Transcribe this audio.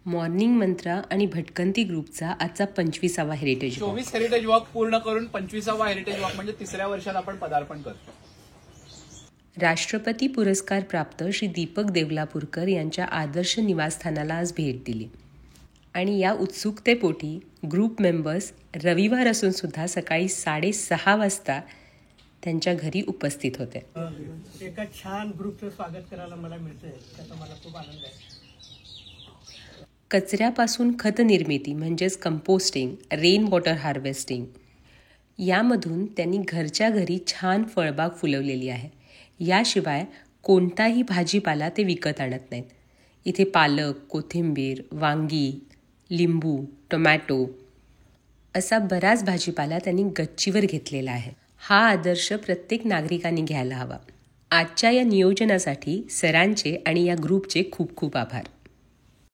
Morning मंत्रा आणि भटकंती ग्रुपचा आजचा 25वा हेरिटेज वॉक. 24 हेरिटेज वॉक पूर्ण करून 25वा हेरिटेज वॉक म्हणजे तिसऱ्या वर्षात आपण पदार्पण करतो. राष्ट्रपती पुरस्कार प्राप्त श्री दीपक देवलापूरकर यांच्या आदर्श निवासस्थानाला आज भेट दिली आणि या उत्सुकतेपोटी ग्रुप मेंबर्स रविवार असून सुद्धा सकाळी 6:30 वाजता त्यांच्या घरी उपस्थित होते. एका छान ग्रुपचं स्वागत करायला मला मिळतंय, त्याचा मला खूप आनंद आहे. कचऱ्यापासून खत निर्मिती म्हणजेच कंपोस्टिंग, रेन वॉटर हार्वेस्टिंग यामधून त्यांनी घरच्या घरी छान फळबाग फुलवलेली आहे. याशिवाय कोणताही भाजीपाला ते विकत आणत नाहीत. इथे पालक, कोथिंबीर, वांगी, लिंबू, टोमॅटो असा बराच भाजीपाला त्यांनी गच्चीवर घेतलेला आहे. हा आदर्श प्रत्येक नागरिकांनी घ्यायला हवा. आजच्या या नियोजनासाठी सरांचे आणि या ग्रुपचे खूप खूप आभार.